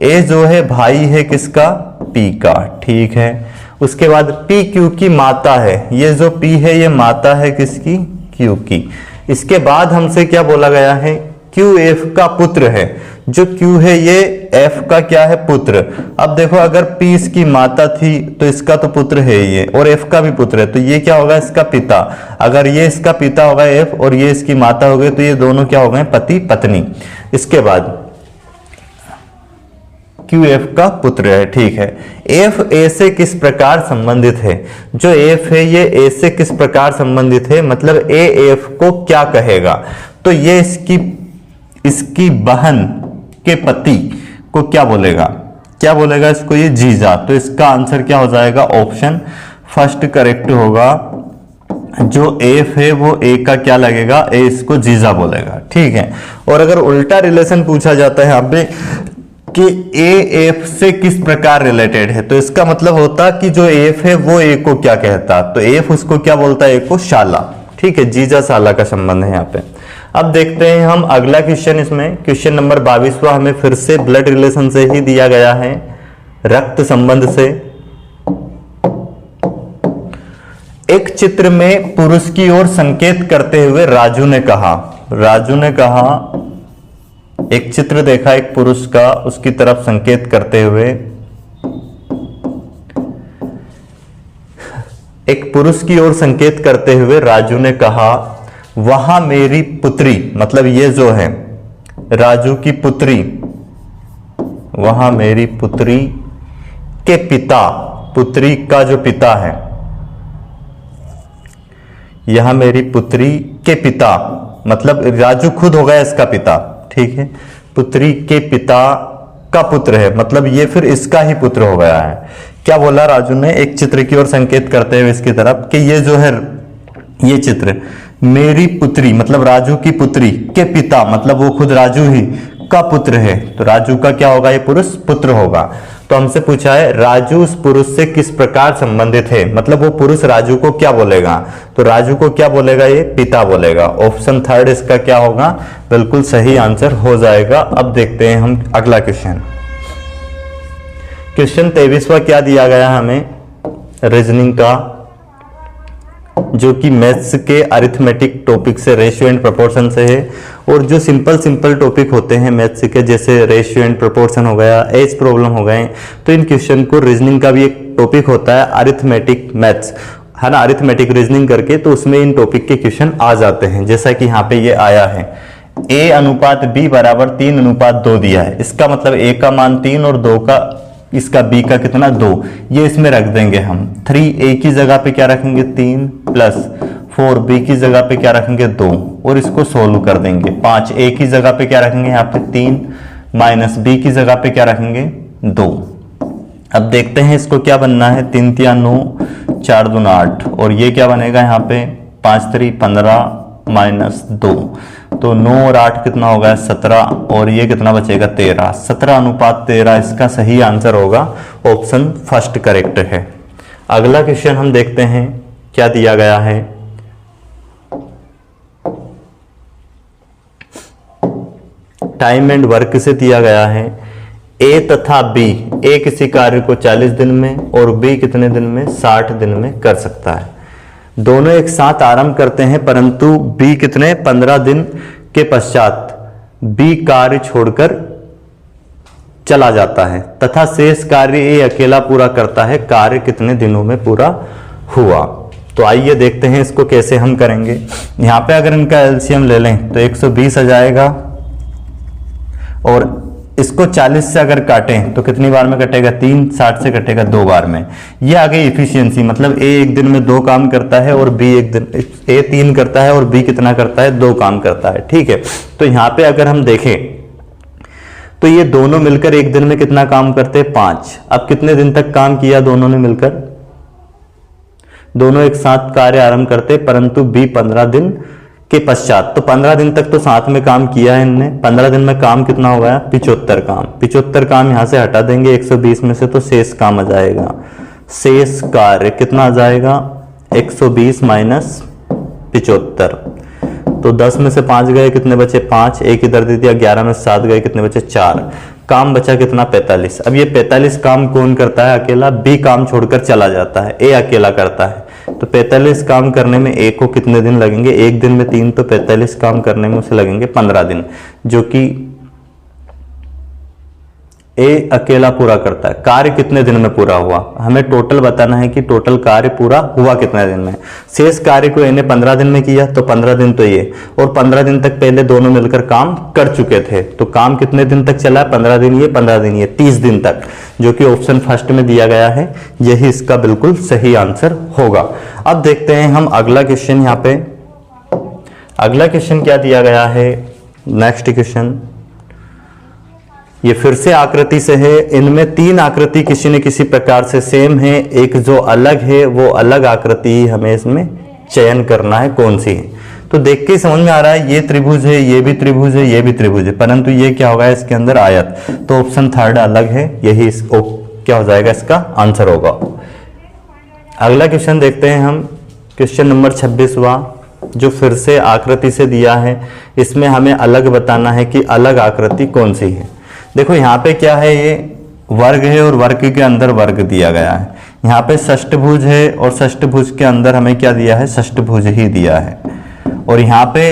ए जो है भाई है किसका, पी का, ठीक है। उसके बाद पी क्यू की माता है, ये जो पी है ये माता है किसकी, क्यू की। इसके बाद हमसे क्या बोला गया है, क्यू एफ का पुत्र है, जो क्यू है ये एफ का क्या है, पुत्र। अब देखो अगर पी इसकी माता थी तो इसका तो पुत्र है ये, और एफ का भी पुत्र है, तो ये क्या होगा, इसका पिता। अगर ये इसका पिता होगा एफ और ये इसकी माता हो गई, तो ये दोनों क्या हो गए, पति पत्नी। इसके बाद क्यू एफ का पुत्र है, ठीक है। एफ ए से किस प्रकार संबंधित है, जो एफ है ये ए से किस प्रकार संबंधित है, मतलब ए एफ को क्या कहेगा, तो ये इसकी बहन के पति को क्या बोलेगा, क्या बोलेगा इसको, ये जीजा। तो इसका आंसर क्या हो जाएगा, ऑप्शन फर्स्ट करेक्ट होगा। जो एफ है वो ए का क्या लगेगा, ए इसको जीजा बोलेगा, ठीक है। और अगर उल्टा रिलेशन पूछा जाता है यहाँ पे कि ए एफ से किस प्रकार रिलेटेड है, तो इसका मतलब होता कि जो एफ है वो ए को क्या कहता, तो एफ उसको क्या बोलता है, ए को शाला, ठीक है। जीजा साला का संबंध है यहाँ पे। अब देखते हैं हम अगला क्वेश्चन। इसमें क्वेश्चन नंबर 22वां हमें फिर से ब्लड रिलेशन से ही दिया गया है, रक्त संबंध से। एक चित्र में पुरुष की ओर संकेत करते हुए राजू ने कहा, एक चित्र देखा एक पुरुष का, उसकी तरफ संकेत करते हुए एक पुरुष की ओर संकेत करते हुए राजू ने कहा, वहां मेरी पुत्री, मतलब ये जो है राजू की पुत्री, वहां मेरी पुत्री के पिता, पुत्री का जो पिता है, यहां मेरी पुत्री के पिता, मतलब राजू खुद हो गया इसका पिता, ठीक है, पुत्री के पिता का पुत्र है, मतलब ये फिर इसका ही पुत्र हो गया है। क्या बोला राजू ने, एक चित्र की ओर संकेत करते हुए इसकी तरफ कि ये जो है ये चित्र मेरी पुत्री, मतलब राजू की पुत्री के पिता, मतलब वो खुद राजू ही का पुत्र है, तो राजू का क्या होगा, ये पुरुष पुत्र होगा। तो हमसे पूछा है राजू उस पुरुष से किस प्रकार संबंधित है, मतलब वो पुरुष राजू को क्या बोलेगा, तो राजू को क्या बोलेगा, ये पिता बोलेगा। ऑप्शन थर्ड इसका क्या होगा, बिल्कुल सही आंसर हो जाएगा। अब देखते हैं हम अगला क्वेश्चन। क्वेश्चन 23वां क्या दिया गया हमें, रीजनिंग का, जो कि मैथ्स के अरिथमेटिक टॉपिक से, रेशियो एंड प्रोपोर्शन से है। और जो सिंपल टॉपिक होते हैं मैथ्स के, जैसे रेशियो एंड प्रोपोर्शन हो गया, एज प्रॉब्लम हो गए, तो इन क्वेश्चन को, रीजनिंग का भी एक टॉपिक होता है अरिथमेटिक मैथ्स, है ना, अरिथमेटिक रीजनिंग करके, तो उसमें इन टॉपिक के क्वेश्चन आ जाते हैं। जैसा कि यहाँ पे ये आया है, a अनुपात b बराबर 3:2 दिया है, इसका मतलब a का मान 3 और 2 का, इसका b का कितना 2, ये इसमें रख देंगे हम। 3a की जगह पे क्या रखेंगे 3 प्लस 4b की जगह पे क्या रखेंगे 2 और इसको सोल्व कर देंगे। 5a की जगह पे क्या रखेंगे यहाँ पे 3 माइनस b की जगह पे क्या रखेंगे 2। अब देखते हैं इसको क्या बनना है, 3 3 9 4 2 8 और ये क्या बनेगा यहाँ पे 5 3 15 माइनस 2, तो 9 और 8 कितना होगा 17 और ये कितना बचेगा 13, 17:13 इसका सही आंसर होगा। ऑप्शन फर्स्ट करेक्ट है। अगला क्वेश्चन हम देखते हैं क्या दिया गया है। टाइम एंड वर्क से दिया गया है, ए तथा बी, ए किसी कार्य को 40 दिन में और बी कितने दिन में 60 दिन में कर सकता है। दोनों एक साथ आरंभ करते हैं, परंतु बी कितने 15 दिन के पश्चात बी कार्य छोड़कर चला जाता है तथा शेष कार्य ए अकेला पूरा करता है। कार्य कितने दिनों में पूरा हुआ। तो आइए देखते हैं इसको कैसे हम करेंगे। यहाँ पे अगर इनका एलसीएम ले लें तो 120 आ जाएगा और इसको 40 से अगर काटें तो कितनी बार में कटेगा 3, 60 से कटेगा 2 बार में। ये आ गई इफिशियंसी, मतलब ए एक दिन में 2 काम करता है और बी एक दिन, ए 3 करता है और बी कितना करता है 2 काम करता है, ठीक है। तो यहाँ पे अगर हम देखें तो ये दोनों मिलकर एक दिन में कितना काम करते हैं 5। अब कितने दिन तक काम किया दोनों ने मिलकर, दोनों एक साथ कार्य आरंभ करते, परंतु बी 15 दिन के पश्चात, तो 15 दिन तक तो साथ में काम किया है इनने। 15 दिन में काम कितना हो गया 75 काम। 75 काम यहां से हटा देंगे 120 में से, तो शेष काम आ जाएगा, शेष कार्य कितना आ जाएगा 120 माइनस 75। तो 10 में से 5 गए, कितने बचे 5, एक इधर दे दिया, 11 में से 7 गए, कितने बचे 4, काम बचा कितना 45। अब ये 45 काम कौन करता है अकेला, बी काम छोड़कर चला जाता है, ए अकेला करता है। तो 45 काम करने में ए को कितने दिन लगेंगे, एक दिन में 3, तो 45 काम करने में उसे लगेंगे 15 दिन, जो कि ए अकेला पूरा करता है। कार्य कितने दिन में पूरा हुआ, हमें टोटल बताना है कि टोटल कार्य पूरा हुआ कितने दिन में। शेष कार्य को ए ने 15 दिन में किया, तो 15 दिन तो ये, और 15 दिन तक पहले दोनों मिलकर काम कर चुके थे। तो काम कितने दिन तक चला है 15 दिन ये, 15 दिन ये, 30 दिन तक, जो कि ऑप्शन फर्स्ट में दिया गया है, यही इसका बिल्कुल सही आंसर होगा। अब देखते हैं हम अगला क्वेश्चन। यहाँ पे अगला क्वेश्चन क्या दिया गया है, नेक्स्ट क्वेश्चन, ये फिर से आकृति से है। इनमें 3 आकृति किसी न किसी प्रकार से सेम है, एक जो अलग है वो अलग आकृति ही हमें इसमें चयन करना है, कौन सी है। तो देख के समझ में आ रहा है ये त्रिभुज है, ये भी त्रिभुज है, ये भी त्रिभुज है, परंतु ये क्या होगा इसके अंदर आयत। तो ऑप्शन थर्ड अलग है, यही क्या हो जाएगा इसका आंसर होगा। अगला क्वेश्चन देखते हैं हम, क्वेश्चन नंबर 26वां, जो फिर से आकृति से दिया है। इसमें हमें अलग बताना है कि अलग आकृति कौन सी है। देखो यहाँ पे क्या है, ये वर्ग है और वर्ग के अंदर वर्ग दिया गया है। यहाँ पे षष्ठभुज है और षष्ठभुज के अंदर हमें क्या दिया है, षष्ठभुज ही दिया है। और यहाँ पे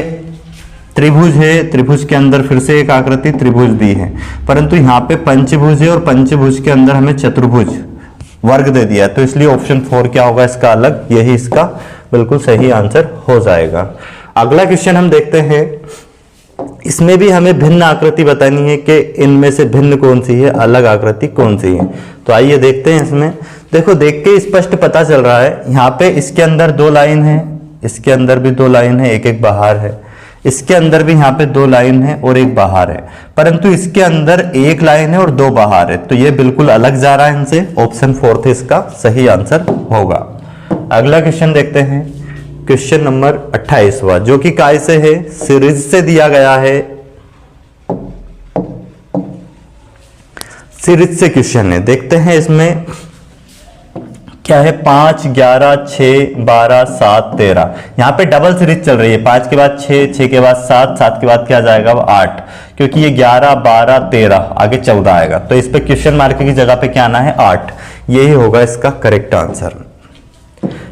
त्रिभुज है, त्रिभुज के अंदर फिर से एक आकृति त्रिभुज दी है, परंतु यहाँ पे पंचभुज है और पंचभुज के अंदर हमें चतुर्भुज वर्ग दे दिया, तो इसलिए ऑप्शन 4 क्या होगा इसका अलग, यही इसका बिल्कुल सही आंसर हो जाएगा। अगला क्वेश्चन हम देखते हैं, इसमें भी हमें भिन्न आकृति बतानी है कि इनमें से भिन्न कौन सी है, अलग आकृति कौन सी है। तो आइए देखते हैं। इसमें देखो, देख के स्पष्ट पता चल रहा है, यहाँ पे इसके अंदर 2 लाइन है, इसके अंदर भी 2 लाइन है, एक एक बाहर है, इसके अंदर भी यहाँ पे 2 लाइन है और एक बाहर है, परंतु इसके अंदर 1 लाइन है और 2 बाहर है, तो ये बिल्कुल अलग जा रहा है इनसे। ऑप्शन 4 इसका सही आंसर होगा। अगला क्वेश्चन देखते हैं, क्वेश्चन नंबर 28वां, जो कि काय से है, सीरीज से दिया गया है, सीरीज से क्वेश्चन है। देखते हैं इसमें क्या है, 5, 11, 6, 12, 7, 13। यहाँ पे डबल सीरीज चल रही है, 5 के बाद 6, 6 के बाद 7, 7 के बाद क्या जाएगा, 8, क्योंकि ये 11, 12, 13 आगे 14 आएगा, तो इस पे क्वेश्चन मार्क की जगह पे क्या आना है, 8। यही होगा इसका करेक्ट आंसर।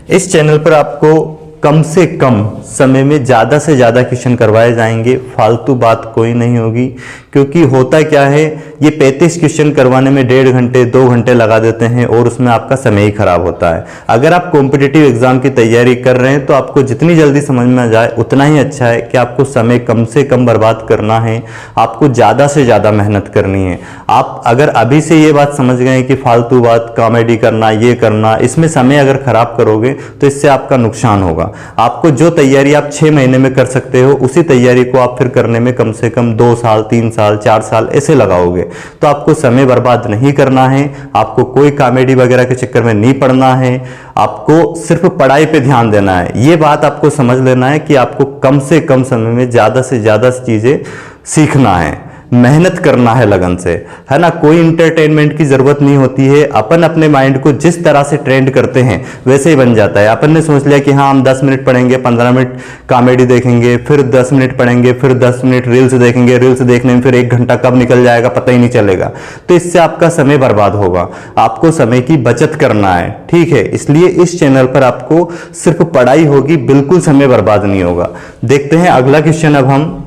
इस चैनल पर आपको कम से कम समय में ज़्यादा से ज़्यादा क्वेश्चन करवाए जाएंगे, फालतू बात कोई नहीं होगी, क्योंकि होता क्या है, ये 35 क्वेश्चन करवाने में 1.5 घंटे 2 घंटे लगा देते हैं और उसमें आपका समय ही खराब होता है। अगर आप कॉम्पिटिटिव एग्जाम की तैयारी कर रहे हैं तो आपको जितनी जल्दी समझ में आ जाए उतना ही अच्छा है, कि आपको समय कम से कम बर्बाद करना है, आपको ज़्यादा से ज़्यादा मेहनत करनी है। आप अगर अभी से ये बात समझ गए कि फालतू बात, कॉमेडी करना, ये करना, इसमें समय अगर खराब करोगे तो इससे आपका नुकसान होगा। आपको जो तैयारी आप 6 महीने में कर सकते हो, उसी तैयारी को आप फिर करने में कम से कम 2 साल 3 साल 4 साल ऐसे लगाओगे, तो आपको समय बर्बाद नहीं करना है, आपको कोई कॉमेडी वगैरह के चक्कर में नहीं पड़ना है, आपको सिर्फ पढ़ाई पे ध्यान देना है। ये बात आपको समझ लेना है कि आपको कम से कम समय में ज़्यादा से ज़्यादा चीज़ें सीखना है, मेहनत करना है लगन से, है ना। कोई इंटरटेनमेंट की जरूरत नहीं होती है, अपन अपने माइंड को जिस तरह से ट्रेंड करते हैं वैसे ही बन जाता है। अपन ने सोच लिया कि हाँ हम 10 मिनट पढ़ेंगे, 15 मिनट कॉमेडी देखेंगे, फिर 10 मिनट पढ़ेंगे, फिर 10 मिनट रील्स देखेंगे, रील्स देखने में फिर 1 घंटा कब निकल जाएगा पता ही नहीं चलेगा, तो इससे आपका समय बर्बाद होगा। आपको समय की बचत करना है, ठीक है। इसलिए इस चैनल पर आपको सिर्फ पढ़ाई होगी, बिल्कुल समय बर्बाद नहीं होगा। देखते हैं अगला क्वेश्चन। अब हम,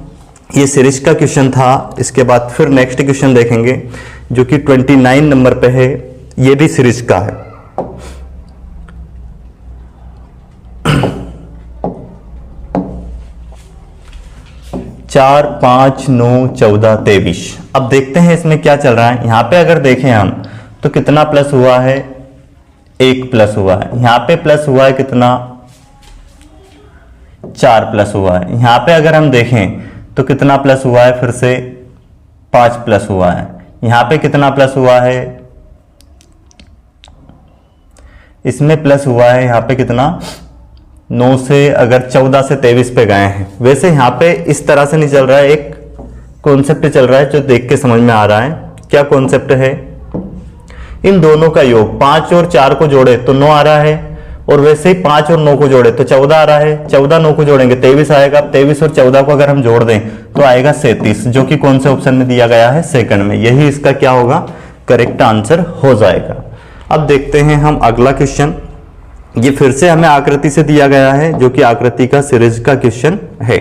ये सीरीज का क्वेश्चन था, इसके बाद फिर नेक्स्ट क्वेश्चन देखेंगे जो कि 29 नंबर पे है, ये भी सीरीज का है। चार, 5, 9, 14, 23। अब देखते हैं इसमें क्या चल रहा है। यहां पे अगर देखें हम तो कितना प्लस हुआ है, 1 प्लस हुआ है। यहां पे प्लस हुआ है कितना, 4 प्लस हुआ है। यहां पे अगर हम देखें तो कितना प्लस हुआ है, फिर से 5 प्लस हुआ है। यहां पे कितना प्लस हुआ है, इसमें प्लस हुआ है यहां पे कितना, 9 से अगर 14 से 23 पे गए हैं। वैसे यहां पे इस तरह से नहीं चल रहा है, एक कॉन्सेप्ट चल रहा है जो देख के समझ में आ रहा है। क्या कॉन्सेप्ट है, इन दोनों का योग 5 और 4 को जोड़े तो 9 आ रहा है, और वैसे ही 5 और 9 को जोड़े तो 14 आ रहा है। 14 9 को जोड़ेंगे 23 आएगा। 23 और 14 को अगर हम जोड़ दें तो आएगा 37, जो कि कौन से ऑप्शन में दिया गया है, सेकंड में। यही इसका क्या होगा, करेक्ट आंसर हो जाएगा। अब देखते हैं हम अगला क्वेश्चन। ये फिर से हमें आकृति से दिया गया है, जो कि आकृति का सीरीज का क्वेश्चन है।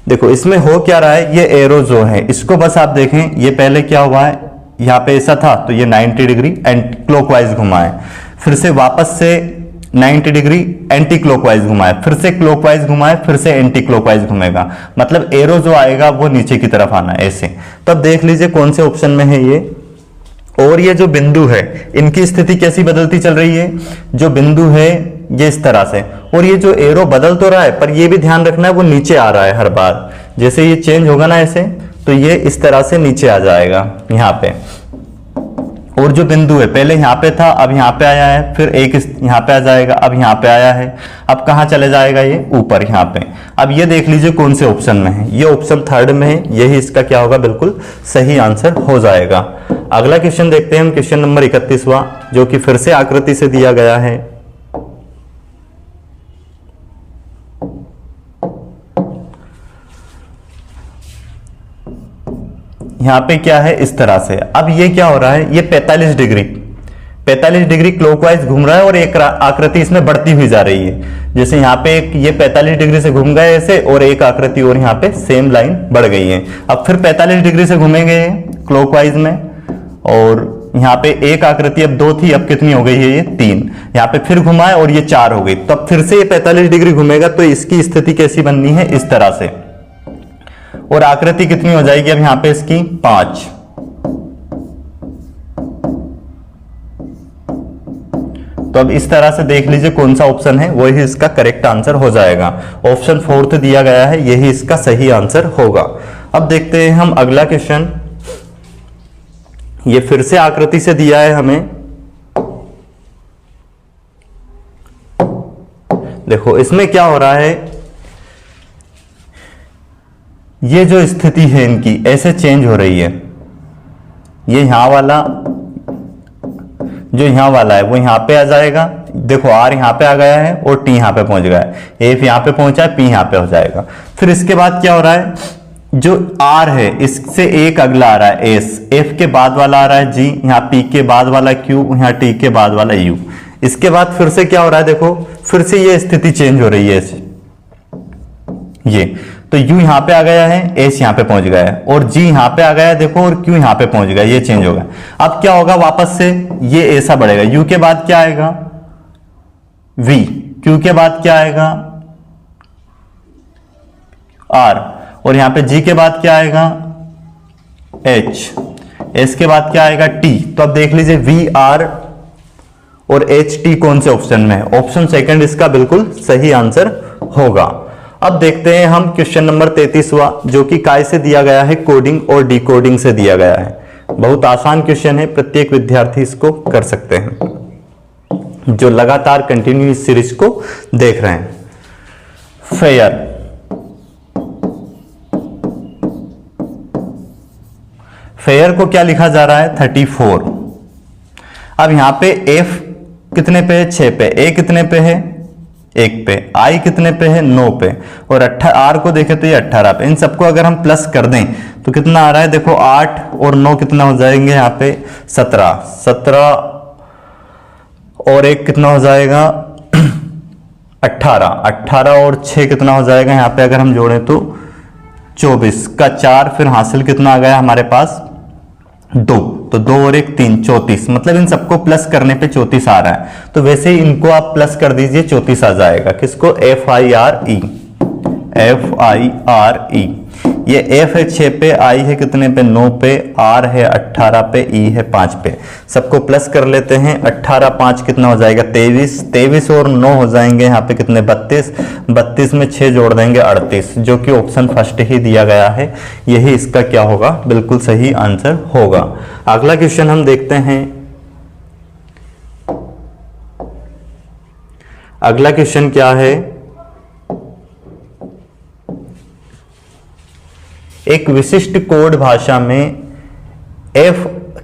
देखो इसमें हो क्या रहा है, ये एरो जो है इसको बस आप देखें, ये पहले क्या हुआ है, यहाँ पे ऐसा था तो ये 90 डिग्री एंटी क्लॉकवाइज घुमाए, फिर से वापस से 90 डिग्री एंटी क्लॉकवाइज घुमाए, फिर से क्लॉकवाइज घुमाए, फिर से एंटी क्लॉकवाइज घूमेगा, मतलब एरो जो आएगा वो नीचे की तरफ आना है ऐसे। तो अब देख लीजिए कौन से ऑप्शन में है ये, और ये जो बिंदु है इनकी स्थिति कैसी बदलती चल रही है। जो बिंदु है ये इस तरह से, और ये जो एरो बदल तो रहा है पर ये भी ध्यान रखना है वो नीचे आ रहा है हर बार। जैसे ये चेंज होगा ना ऐसे, तो ये इस तरह से नीचे आ जाएगा यहाँ पे। और जो बिंदु है पहले यहाँ पे था, अब यहाँ पे आया है, फिर एक यहाँ पे आ जाएगा, अब यहाँ पे आया है, अब कहाँ चले जाएगा ये, ऊपर यहाँ पे। अब ये देख लीजिए कौन से ऑप्शन में है, ये ऑप्शन 3rd में है। यही इसका क्या होगा, बिल्कुल सही आंसर हो जाएगा। अगला क्वेश्चन देखते हैं हम, क्वेश्चन नंबर 31वां, जो कि फिर से आकृति से दिया गया है। यहाँ पे क्या है, इस तरह से। अब ये क्या हो रहा है, ये 45 डिग्री 45 डिग्री क्लॉकवाइज घूम रहा है और एक आकृति इसमें बढ़ती हुई जा रही है। जैसे यहाँ पे एक ये 45 डिग्री से घूम गए ऐसे, और एक आकृति और यहाँ पे सेम लाइन बढ़ गई है। अब फिर 45 डिग्री से घूमेंगे क्लॉकवाइज में, और यहाँ पे एक आकृति अब 2 थी, अब कितनी हो गई है ये 3। यहाँ पे फिर घुमाए और ये 4 हो गई, तब फिर से ये 45 डिग्री घूमेगा, तो इसकी स्थिति कैसी बननी है, इस तरह से। और आकृति कितनी हो जाएगी अब यहाँ पे इसकी 5। तो अब इस तरह से देख लीजिए कौन सा ऑप्शन है वही इसका करेक्ट आंसर हो जाएगा। ऑप्शन 4 दिया गया है, यही इसका सही आंसर होगा। अब देखते हैं हम अगला क्वेश्चन। ये फिर से आकृति से दिया है हमें। देखो इसमें क्या हो रहा है, ये जो स्थिति है इनकी ऐसे चेंज हो रही है। ये यहां वाला, जो यहां वाला है वो यहां पे आ जाएगा। देखो आर यहां पे आ गया है और टी यहां पे पहुंच गया है, एफ यहां पे पहुंचा है, पी यहां पे हो जाएगा। फिर इसके बाद क्या हो रहा है, जो आर है इससे एक अगला आ रहा है एस, एफ के बाद वाला आ रहा है जी, यहाँ पी के बाद वाला क्यू, यहाँ टी के बाद वाला यू। इसके बाद फिर से क्या हो रहा है, देखो फिर से ये स्थिति चेंज हो रही है ऐसे। ये तो यू यहां पे आ गया है, एस यहां पे पहुंच गया है, और जी यहां पे आ गया है देखो, और क्यू यहां पे पहुंच गया, ये चेंज होगा। अब क्या होगा, वापस से ये ऐसा बढ़ेगा। यू के बाद क्या आएगा, वी, क्यू के बाद क्या आएगा, आर, और यहां पे जी के बाद क्या आएगा, एच, एस के बाद क्या आएगा, टी। तो अब देख लीजिए वी, आर और एच, टी कौन से ऑप्शन में है। ऑप्शन सेकंड इसका बिल्कुल सही आंसर होगा। अब देखते हैं हम क्वेश्चन नंबर 33वां, जो कि काय से दिया गया है, कोडिंग और डिकोडिंग से दिया गया है। बहुत आसान क्वेश्चन है, प्रत्येक विद्यार्थी इसको कर सकते हैं जो लगातार कंटिन्यू इस सीरीज को देख रहे हैं। फेयर, फेयर को क्या लिखा जा रहा है, 34। अब यहां पे एफ कितने पे है, 6 पे, ए कितने पे है, 1 पे, आई कितने पे है, 9 पे, और आर को देखें तो ये 18 पे। इन सबको अगर हम प्लस कर दें तो कितना आ रहा है, देखो 8 और 9 कितना हो जाएंगे यहाँ पे 17, 17 और 1 कितना हो जाएगा 18, 18 और 6 कितना हो जाएगा यहाँ पे अगर हम जोड़ें तो 24 का 4, फिर हासिल कितना आ गया हमारे पास 2, तो 2 और 1 3, 34। मतलब इन सबको प्लस करने पे 34 आ रहा है, तो वैसे ही इनको आप प्लस कर दीजिए, 34 आ जाएगा। किसको, FIRE, FIRE। ये F है 6 पे, I है कितने पे, 9 पे, R है 18 पे, E है 5 पे। सबको प्लस कर लेते हैं, 18 5 कितना हो जाएगा 23, 23 और 9 हो जाएंगे यहाँ पे कितने 32, 32 में 6 जोड़ देंगे 38, जो कि ऑप्शन फर्स्ट ही दिया गया है। यही इसका क्या होगा, बिल्कुल सही आंसर होगा। अगला क्वेश्चन हम देखते हैं। अगला क्वेश्चन क्या है, एक विशिष्ट कोड भाषा में F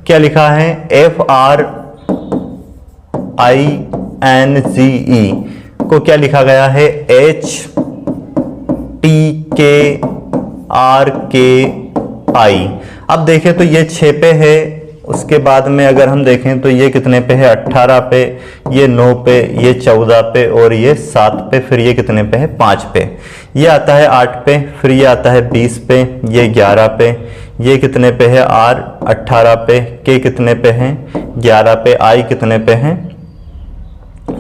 क्या लिखा है, FRINGE को क्या लिखा गया है, HTKRKI। अब देखें तो ये 6 पे है, उसके बाद में अगर हम देखें तो ये कितने पे है, 18 पे, ये 9 पे, ये 14 पे, और ये 7 पे, फिर ये कितने पे है 5 पे, ये आता है 8 पे, फिर ये आता है 20 पे, ये 11 पे, ये कितने पे है R 18 पे, के कितने पे हैं 11 पे, I कितने पे हैं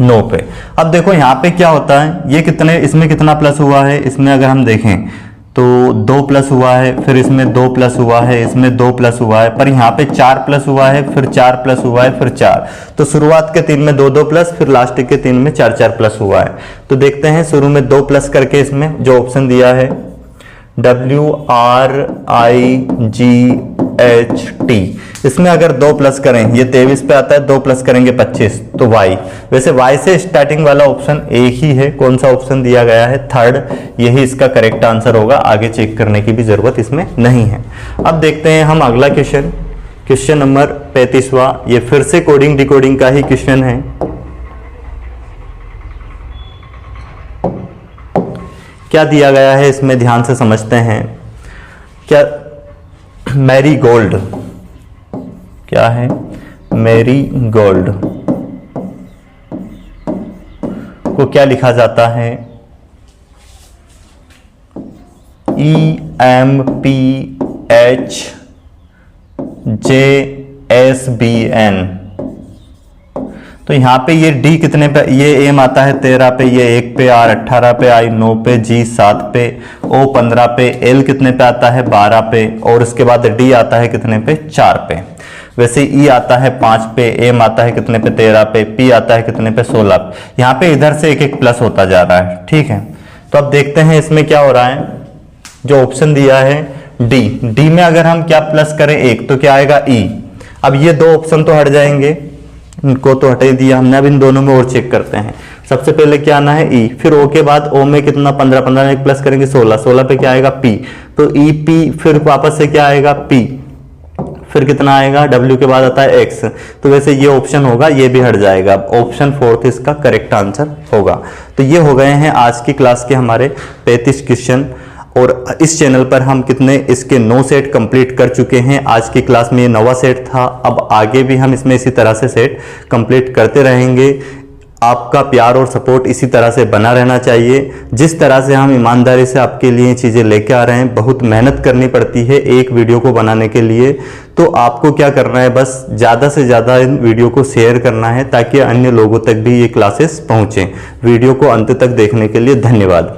9 पे। अब देखो यहाँ पे क्या होता है, ये कितने, इसमें कितना प्लस हुआ है, इसमें अगर हम देखें तो 2 प्लस हुआ है, फिर इसमें 2 प्लस हुआ है, इसमें 2 प्लस हुआ है, पर यहाँ पे 4 प्लस हुआ है, फिर 4 प्लस हुआ है, फिर 4। तो शुरुआत के 3 में 2 प्लस, फिर लास्ट के 3 में 4 प्लस हुआ है। तो देखते हैं शुरू में 2 प्लस करके इसमें जो ऑप्शन दिया है WRIGHT, इसमें अगर 2 प्लस करें, ये 23 पे आता है, 2 प्लस करेंगे 25, तो Y। वैसे Y से स्टार्टिंग वाला ऑप्शन एक ही है, कौन सा ऑप्शन दिया गया है, 3rd, यही इसका करेक्ट आंसर होगा। आगे चेक करने की भी जरूरत इसमें नहीं है। अब देखते हैं हम अगला क्वेश्चन, क्वेश्चन नंबर 35वां। ये फिर से कोडिंग डिकोडिंग का ही क्वेश्चन है। क्या दिया गया है इसमें, ध्यान से समझते हैं। क्या, मैरी गोल्ड, क्या है, मैरी गोल्ड। इनको क्या लिखा जाता है, EMPHJSBN। तो यहाँ पे ये D कितने पे, ये M आता है 13 पे, ये 1 पे, R 18 पे, I 9 पे, G 7 पे, O 15 पे, L कितने पे आता है 12 पे, और उसके बाद D आता है कितने पे 4 पे। वैसे E आता है 5 पे, M आता है कितने पे 13 पे, P आता है कितने पे 16 पे। यहाँ पे इधर से एक एक प्लस होता जा रहा है, ठीक है। तो अब देखते हैं इसमें क्या हो रहा है। जो ऑप्शन दिया है D में अगर हम क्या प्लस करें 1 तो क्या आएगा E। अब ये दो ऑप्शन तो हट जाएंगे, इनको तो हटा ही दिया हमने। अब इन दोनों में और चेक करते हैं। सबसे पहले क्या आना है E, फिर O के बाद O में कितना 15 में एक प्लस करेंगे 16 पे क्या आएगा P, तो EP, फिर वापस से क्या आएगा P, फिर कितना आएगा W के बाद आता है X। तो वैसे ये ऑप्शन होगा, ये भी हट जाएगा। ऑप्शन 4 इसका करेक्ट आंसर होगा। तो ये हो गए हैं आज की क्लास के हमारे 35 क्वेश्चन, और इस चैनल पर हम कितने इसके 9 सेट कंप्लीट कर चुके हैं। आज की क्लास में ये 9वां सेट था। अब आगे भी हम इसमें इसी तरह से सेट कंप्लीट करते रहेंगे। आपका प्यार और सपोर्ट इसी तरह से बना रहना चाहिए। जिस तरह से हम ईमानदारी से आपके लिए चीज़ें लेके आ रहे हैं, बहुत मेहनत करनी पड़ती है एक वीडियो को बनाने के लिए। तो आपको क्या करना है, बस ज़्यादा से ज़्यादा इन वीडियो को शेयर करना है ताकि अन्य लोगों तक भी ये क्लासेस पहुँचें। वीडियो को अंत तक देखने के लिए धन्यवाद।